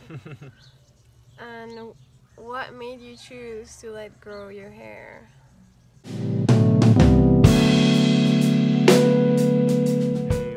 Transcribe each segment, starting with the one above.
And what made you choose to let grow your hair? Hey,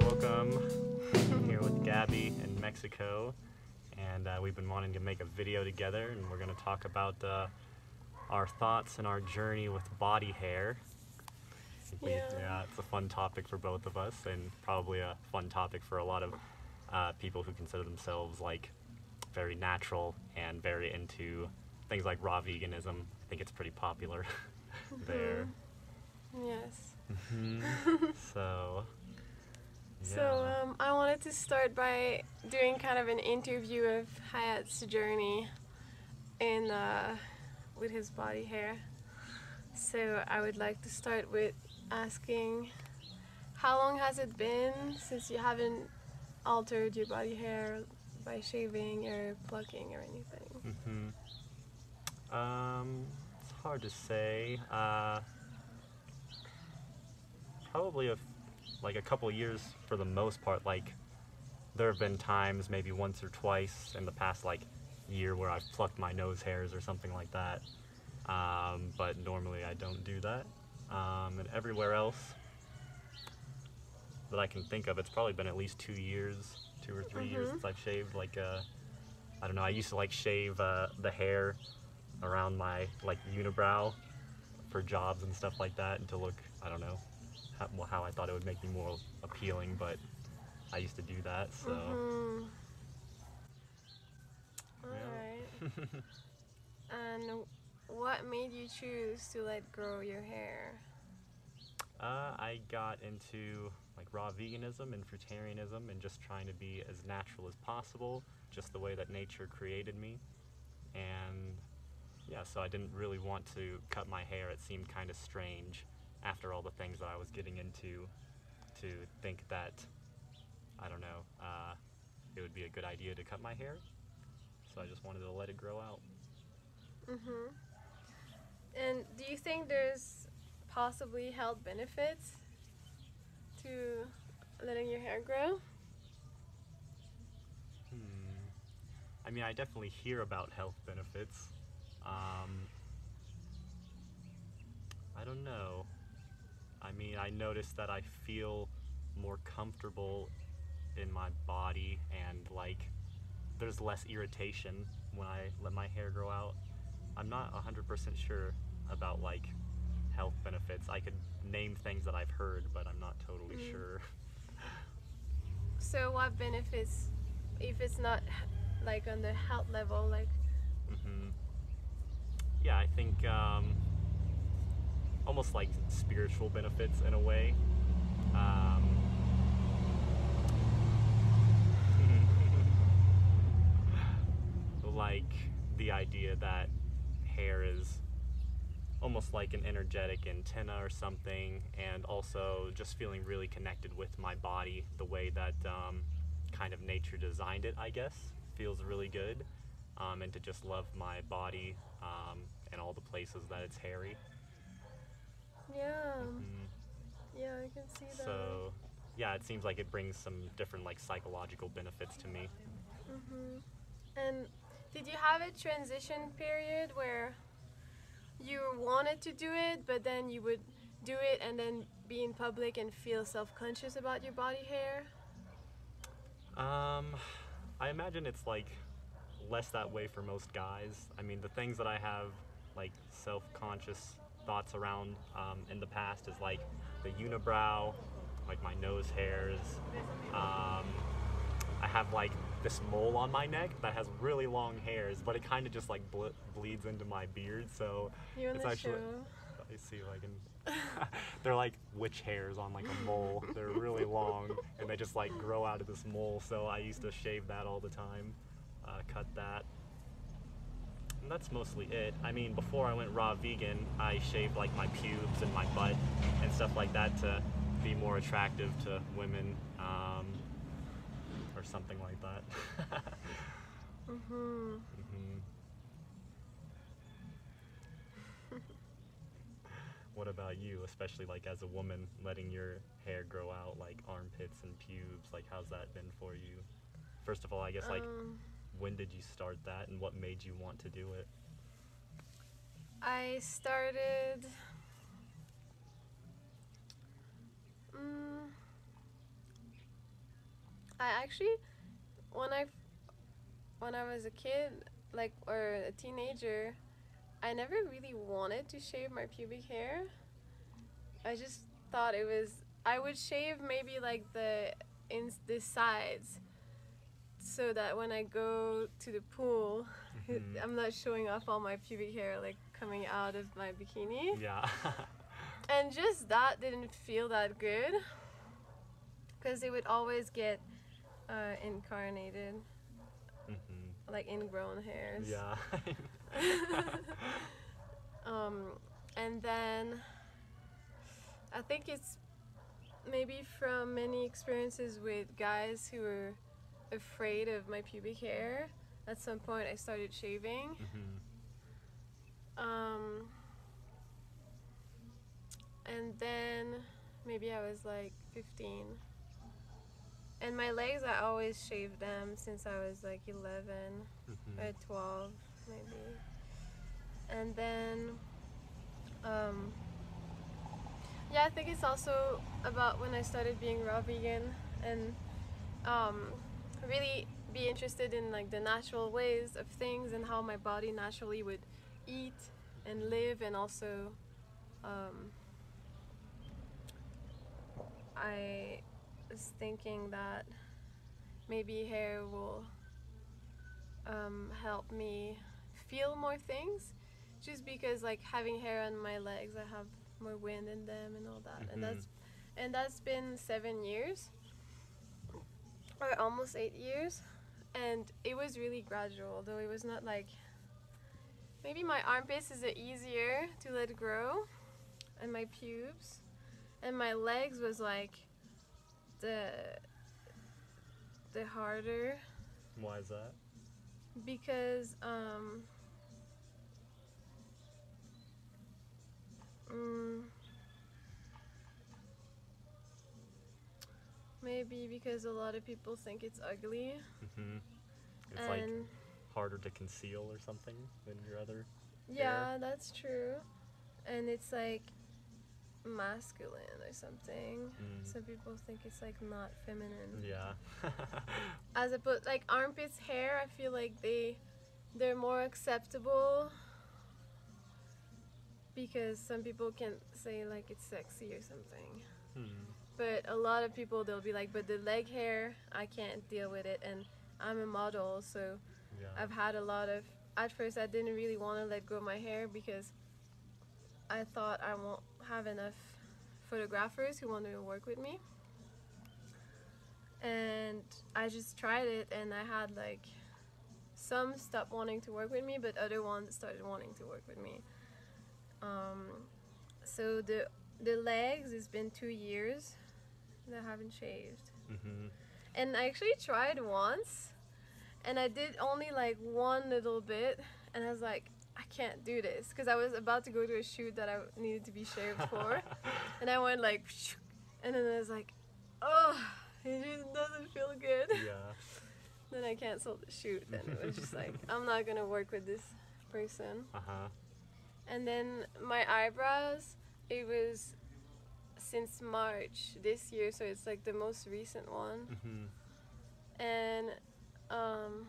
welcome. I'm here with Gaby in Mexico, and we've been wanting to make a video together, and we're going to talk about our thoughts and our journey with body hair. Yeah. It's a fun topic for both of us, and probably a fun topic for a lot of people who consider themselves like very natural and very into things like raw veganism. I think it's pretty popular there. Yes. So, yeah. So I wanted to start by doing kind of an interview of Hayat's journey in with his body hair. So I would like to start with asking, how long has it been since you haven't altered your body hair by shaving or plucking or anything? It's hard to say. Probably like a couple years for the most part. Like, there have been times, maybe once or twice in the past like year, where I've plucked my nose hairs or something like that. But normally I don't do that. And everywhere else that I can think of, it's probably been at least 2 years, 2 or 3 years since I've shaved. Like, I don't know. I used to like shave the hair around my like unibrow for jobs and stuff like that, and to look, I don't know, how I thought it would make me more appealing, but I used to do that, so. Alright. And what made you choose to let grow your hair? I got into like raw veganism and fruitarianism and just trying to be as natural as possible, just the way that nature created me. And yeah, so I didn't really want to cut my hair. It seemed kind of strange after all the things that I was getting into to think that, I don't know, it would be a good idea to cut my hair. So I just wanted to let it grow out. And do you think there's possibly health benefits to letting your hair grow? I mean, I definitely hear about health benefits. I don't know. I mean, I noticed that I feel more comfortable in my body, and like there's less irritation when I let my hair grow out. I'm not 100% sure about like health benefits. I could name things that I've heard, but I'm not totally sure. So what benefits, if it's not like on the health level, like? Yeah, I think almost like spiritual benefits in a way. Like the idea that hair is almost like an energetic antenna or something, and also just feeling really connected with my body the way that kind of nature designed it, I guess, feels really good. And to just love my body and all the places that it's hairy. Yeah. Yeah, I can see that. So yeah, it seems like it brings some different like psychological benefits to me. And did you have a transition period where you wanted to do it, but then you would do it and then be in public and feel self-conscious about your body hair? I imagine it's like less that way for most guys. I mean, the things that I have like self-conscious thoughts around in the past is like the unibrow, like my nose hairs. I have like this mole on my neck that has really long hairs, but it kind of just like bleeds into my beard, so You want it's to actually. show? I see if I can. They're like witch hairs on like a mole. They're really long, and they just like grow out of this mole. So I used to shave that all the time, cut that. And that's mostly it. I mean, before I went raw vegan, I shaved like my pubes and my butt and stuff like that to be more attractive to women, or something like that. What about you, especially like as a woman, letting your hair grow out like armpits and pubes? Like, how's that been for you? First of all, I guess like when did you start that, and what made you want to do it? I started. I actually, when I was a kid, like, or a teenager, I never really wanted to shave my pubic hair. I just thought it was. I would shave maybe like the sides, so that when I go to the pool, I'm not showing off all my pubic hair like coming out of my bikini. Yeah. And just that didn't feel that good, because it would always get incarnated, like ingrown hairs. Yeah. And then I think it's maybe from many experiences with guys who were afraid of my pubic hair. At some point, I started shaving. And then maybe I was like 15. And my legs, I always shaved them since I was like 11 or 12, maybe. And then, yeah, I think it's also about when I started being raw vegan and really be interested in like the natural ways of things and how my body naturally would eat and live, and also I was thinking that maybe hair will help me feel more things, just because like having hair on my legs, I have more wind in them and all that. And that's been 7 years or almost 8 years, and it was really gradual, though it was not like, maybe my armpits is easier to let grow, and my pubes, and my legs was like the harder. Why is that? Because maybe because a lot of people think it's ugly. It's like harder to conceal or something than your other Yeah, hair. that's true. And it's like masculine or something. Some people think it's like not feminine. Yeah. As opposed, like armpits hair, I feel like they're more acceptable, because some people can say like it's sexy or something. But a lot of people, they'll be like, but the leg hair, I can't deal with it, and I'm a model, so Yeah. I've had a lot of, at first I didn't really want to let go of my hair, because I thought I won't have enough photographers who wanted to work with me. And I just tried it, and I had like some stopped wanting to work with me, but other ones started wanting to work with me. So the legs, it's been 2 years that I haven't shaved. And I actually tried once, and I did only like one little bit, and I was like, I can't do this, because I was about to go to a shoot that I needed to be shaved for. And I went like, and then I was like, oh, it just doesn't feel good. Yeah. Then I canceled the shoot, and it was just like, I'm not gonna work with this person. And then my eyebrows, it was since March this year, so it's like the most recent one. And I'm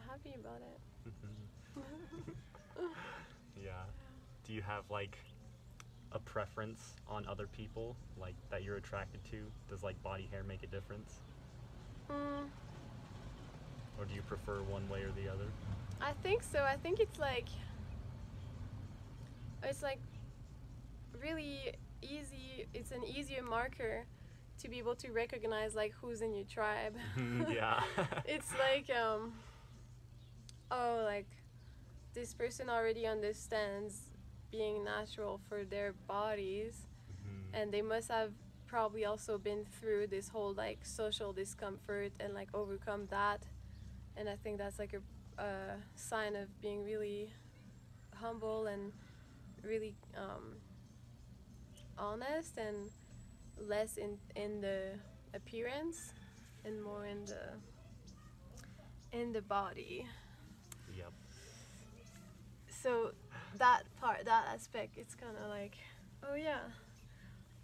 happy about it. Yeah. Do you have like a preference on other people, like that you're attracted to? Does like body hair make a difference? Or do you prefer one way or the other? I think so. I think it's like really easy. It's an easier marker to be able to recognize like who's in your tribe. Yeah. It's like oh, like this person already understands being natural for their bodies, and they must have probably also been through this whole like social discomfort and like overcome that. And I think that's like a sign of being really humble and really honest, and less in the appearance and more in in the body. Yep. So that part, that aspect, it's kind of like, oh yeah.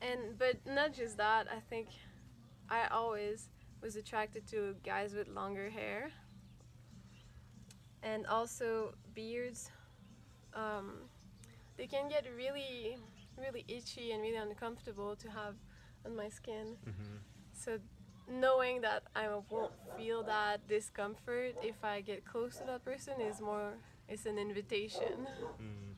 And but not just that. I think I always was attracted to guys with longer hair, and also beards. Um, they can get really, really itchy and really uncomfortable to have on my skin. Mm-hmm. So knowing that I won't feel that discomfort if I get close to that person is more, it's an invitation. Mm.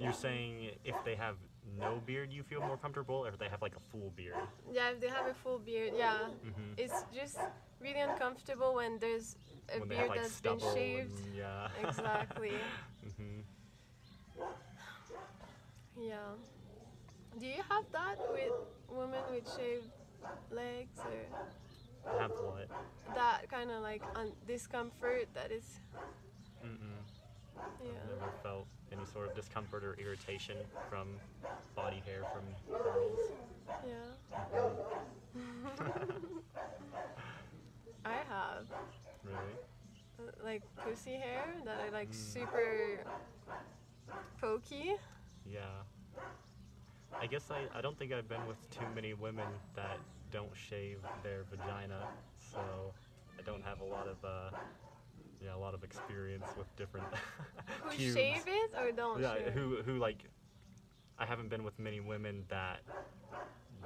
You're saying if they have no beard, you feel more comfortable, or if they have like a full beard? Yeah, if they have a full beard, yeah. Mm-hmm. It's just really uncomfortable when there's a When they beard have like that's been stubble shaved. and yeah. Exactly. Mm-hmm. Yeah. Do you have that with women with shaved legs, or Have what? that kind of like discomfort that is, Mm-mm. yeah. I've never felt any sort of discomfort or irritation from body hair from girls. Yeah. Mhm. I have Really? like pussy hair that are like Mm. super pokey. Yeah. I guess I don't think I've been with too many women that don't shave their vagina, so I don't have a lot of a lot of experience with different Who pubes. shave it or don't Yeah, shave? who like I haven't been with many women that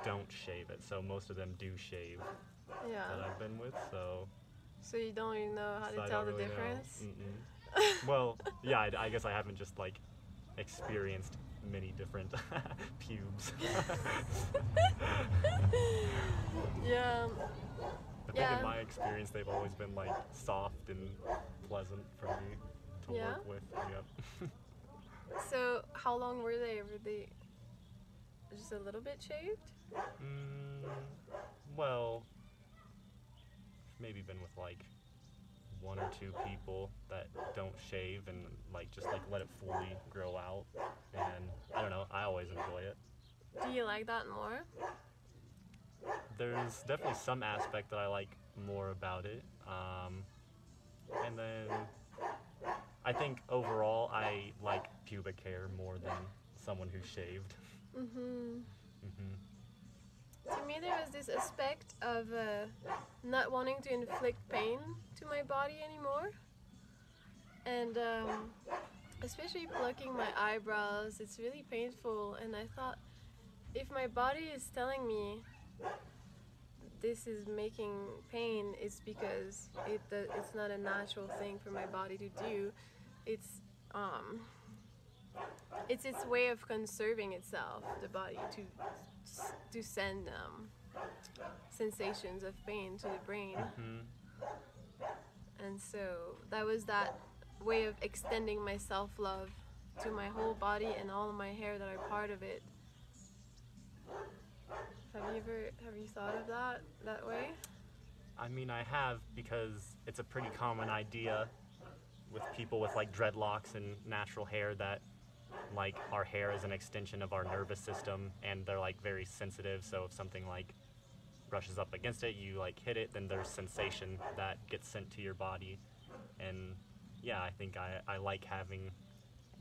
don't shave it, so most of them do shave Yeah. that I've been with, so So you don't really know how so to I tell don't the really difference? know. Mm-mm. Well, yeah, I guess I haven't just like experienced many different pubes. Yeah. I think Yeah. in my experience, they've always been like soft and pleasant for me to Yeah? work with. Yep. So how long were they? Were they just a little bit shaved? Mm, well, maybe been with like one or two people that don't shave and like just like let it fully grow out, and I don't know. I always enjoy it. Do you like that more? There's definitely some aspect that I like more about it, and then I think overall I like pubic hair more than someone who's shaved. Mm-hmm. Hmm. To me, there was this aspect of not wanting to inflict pain to my body anymore. And especially plucking my eyebrows, it's really painful. And I thought, if my body is telling me this is making pain, it's because it's not a natural thing for my body to do. It's um, it's its way of conserving itself, the body, to send sensations of pain to the brain. Hmm. And so that was that way of extending my self-love to my whole body and all of my hair that are part of it. Have you thought of that way? I mean, I have, because it's a pretty common idea with people with like dreadlocks and natural hair that like our hair is an extension of our nervous system, and they're like very sensitive, so if something like brushes up against it, you like hit it, then there's sensation that gets sent to your body. And yeah, I think I like having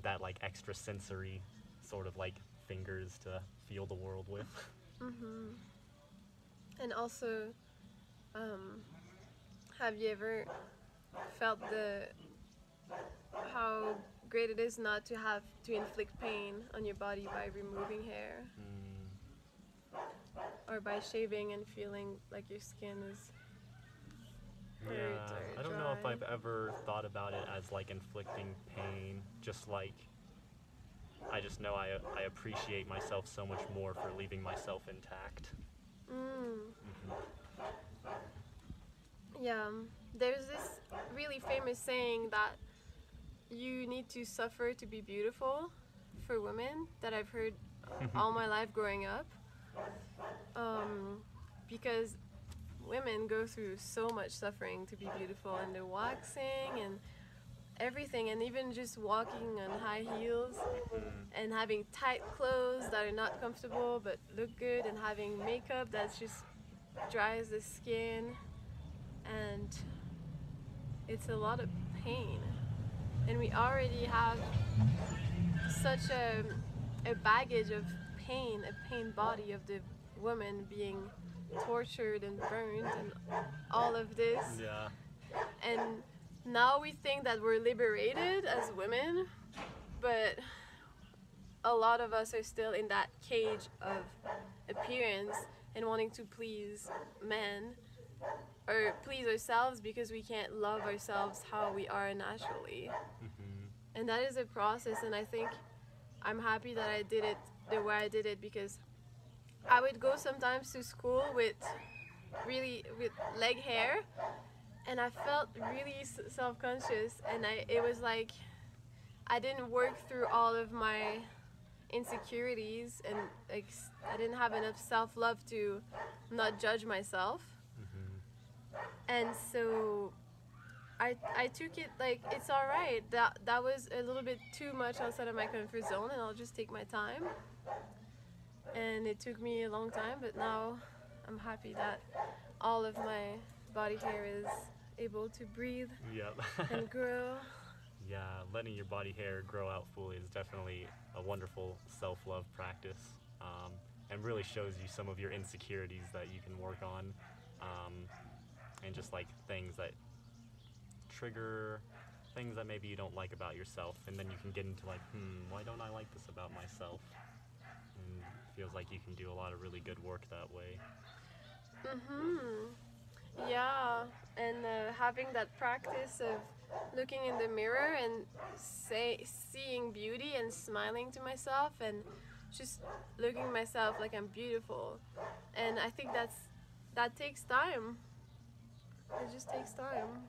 that like extra sensory sort of like fingers to feel the world with. Mm-hmm. And also, have you ever felt how great it is not to have to inflict pain on your body by removing hair Mm, or by shaving and feeling like your skin is hurt yeah, or I don't know if dry? I've ever thought about it as like inflicting pain, just like I just know I appreciate myself so much more for leaving myself intact. Mm. Hmm. Yeah, there's this really famous saying that you need to suffer to be beautiful for women that I've heard all my life growing up. Because women go through so much suffering to be beautiful, and the waxing and everything, and even just walking on high heels and having tight clothes that are not comfortable but look good, and having makeup that's just dries the skin. And it's a lot of pain, and we already have such a baggage of pain, a pain body of the woman being tortured and burned and all of this. Yeah. And now we think that we're liberated as women, but a lot of us are still in that cage of appearance and wanting to please men or please ourselves because we can't love ourselves how we are naturally. And that is a process, and I think I'm happy that I did it the way I did it, because I would go sometimes to school with leg hair, and I felt really self-conscious, and it was like I didn't work through all of my insecurities, and like I didn't have enough self-love to not judge myself. And so I took it like it's all right. That was a little bit too much outside of my comfort zone, and I'll just take my time. And it took me a long time, but now I'm happy that all of my body hair is able to breathe Yep. and grow. Yeah, letting your body hair grow out fully is definitely a wonderful self-love practice, and really shows you some of your insecurities that you can work on, and just like things that trigger things that maybe you don't like about yourself, and then you can get into like, why don't I like this about myself? And it feels like you can do a lot of really good work that way. Yeah, and having that practice of looking in the mirror and seeing beauty and smiling to myself and just looking at myself like I'm beautiful. And I think that takes time. It just takes time.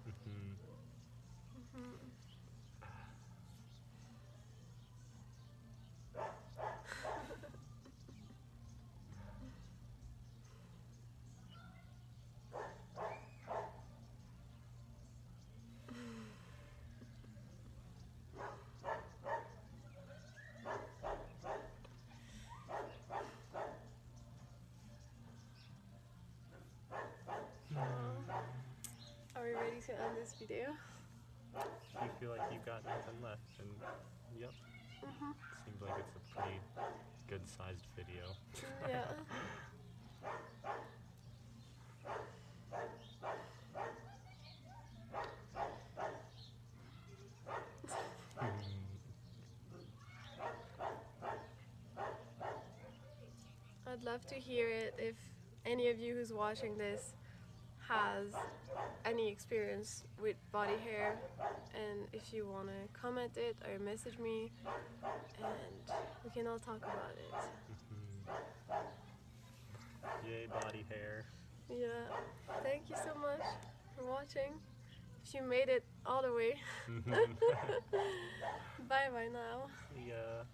Are we ready to end this video? You feel like you've got nothing left, and yep. Seems like it's a pretty good-sized video. Yeah. I'd love to hear it if any of you who's watching this has any experience with body hair, and if you want to comment it or message me, and we can all talk about it. Yay, body hair. Yeah, thank you so much for watching. If you made it all the way, bye bye now. Yeah.